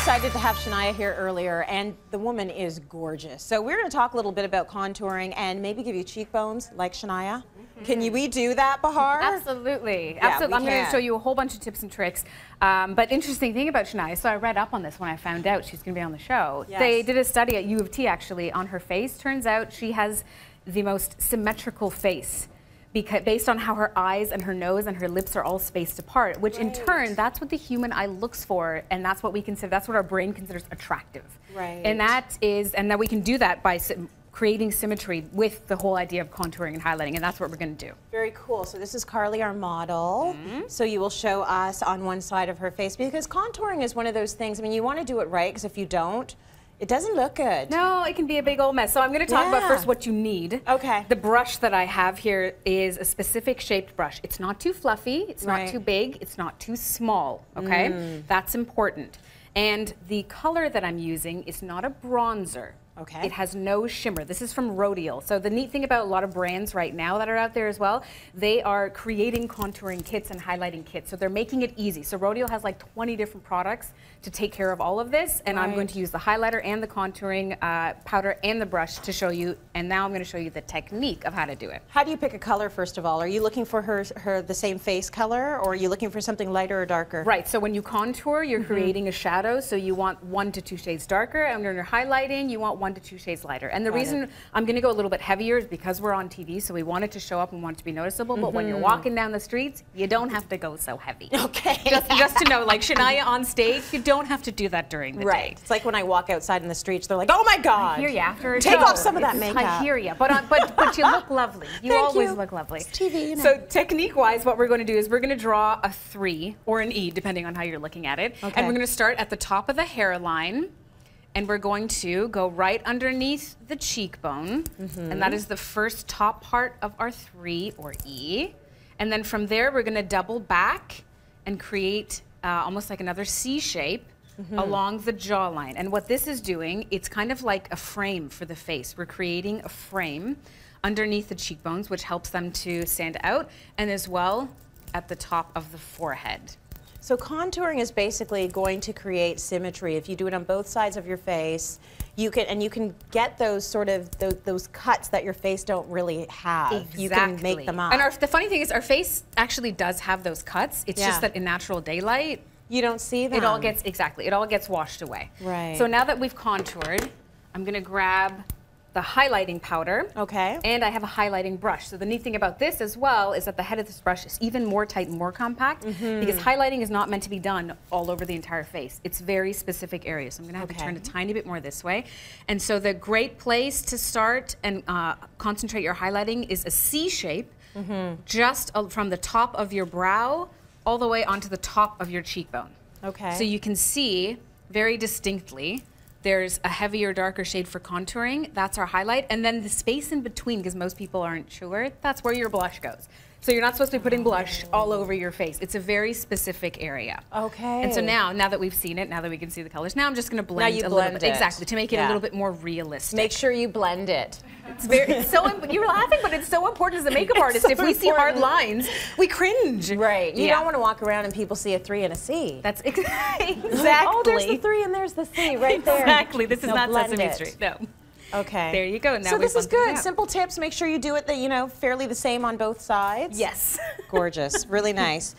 excited to have Shania here earlier, and the woman is gorgeous. So we're going to talk a little bit about contouring and maybe give you cheekbones like Shania. Can we do that, Bahar? Absolutely. Yeah, Absolutely. I'm going can. to show you a whole bunch of tips and tricks. But interesting thing about Shania, so I read up on this when I found out she's going to be on the show. Yes. They did a study at U of T actually on her face. Turns out she has the most symmetrical face, because based on how her eyes and her nose and her lips are all spaced apart, which in turn, that's what the human eye looks for, and that's what we consider, that's what our brain considers attractive. Right. And that we can do that by creating symmetry with the whole idea of contouring and highlighting, and that's what we're going to do. Very cool. So this is Carly, our model. So you will show us on one side of her face, because contouring is one of those things, I mean, you want to do it right, because if you don't, it doesn't look good. No, it can be a big old mess. So I'm going to talk about first what you need. Okay. The brush that I have here is a specific shaped brush. It's not too fluffy, it's not too big, it's not too small, okay? That's important. And the color that I'm using is not a bronzer. Okay. It has no shimmer. This is from Rodial. So the neat thing about a lot of brands right now that are out there as well, they are creating contouring kits and highlighting kits. So they're making it easy. So Rodial has like 20 different products to take care of all of this. And I'm going to use the highlighter and the contouring powder and the brush to show you. And now I'm going to show you the technique of how to do it. How do you pick a color, first of all? Are you looking for her the same face color, or are you looking for something lighter or darker? Right, so when you contour, you're creating a shadow, so you want 1 to 2 shades darker, and when you're highlighting, you want 1 to 2 shades lighter. And the reason I'm going to go a little bit heavier is because we're on TV, so we want it to show up and want it to be noticeable, but when you're walking down the streets, you don't have to go so heavy. Okay. Just to know, like Shania on stage, you don't have to do that during the day. It's like when I walk outside in the streets, they're like, oh my God. I hear you after a Take show. off some of that makeup. I hear you, but you look lovely. You always look lovely. It's TV, you know. So technique-wise, what we're going to do is we're going to draw a 3 or an E, depending on how you're looking at it. Okay. And we're going to start at the top of the hairline, and we're going to go right underneath the cheekbone, and that is the first top part of our 3 or E. And then from there, we're going to double back and create almost like another C shape along the jawline. And what this is doing, it's kind of like a frame for the face. We're creating a frame underneath the cheekbones, which helps them to stand out, and as well at the top of the forehead. So contouring is basically going to create symmetry. If you do it on both sides of your face, you can get those sort of those cuts that your face don't really have. Exactly. You can make them up. And the funny thing is, our face actually does have those cuts. It's just that in natural daylight, you don't see them. it all gets washed away. Right. So now that we've contoured, I'm going to grab the highlighting powder. Okay. And I have a highlighting brush. So the neat thing about this as well is that the head of this brush is even more tight and more compact, because highlighting is not meant to be done all over the entire face. It's very specific areas. So I'm going to have to turn a tiny bit more this way. And so the great place to start and concentrate your highlighting is a C shape, just from the top of your brow all the way onto the top of your cheekbone. Okay. So you can see very distinctly there's a heavier, darker shade for contouring. That's our highlight. And then the space in between, because most people aren't sure, that's where your blush goes. So you're not supposed to be putting blush all over your face. It's a very specific area. Okay. And so now that we've seen it, now that we can see the colors, now I'm just going to blend a little bit. Exactly, to make it a little bit more realistic. Make sure you blend it. It's so you're laughing, but it's so important as a makeup artist. If we see hard lines, we cringe. Right. You don't want to walk around and people see a 3 and a C. That's exactly. Oh, there's the 3 and there's the C right there. Exactly. This is not Sesame Street. No. Okay. There you go. Now so this is good. Simple tips. Make sure you do it fairly the same on both sides. Yes. Gorgeous. Really nice.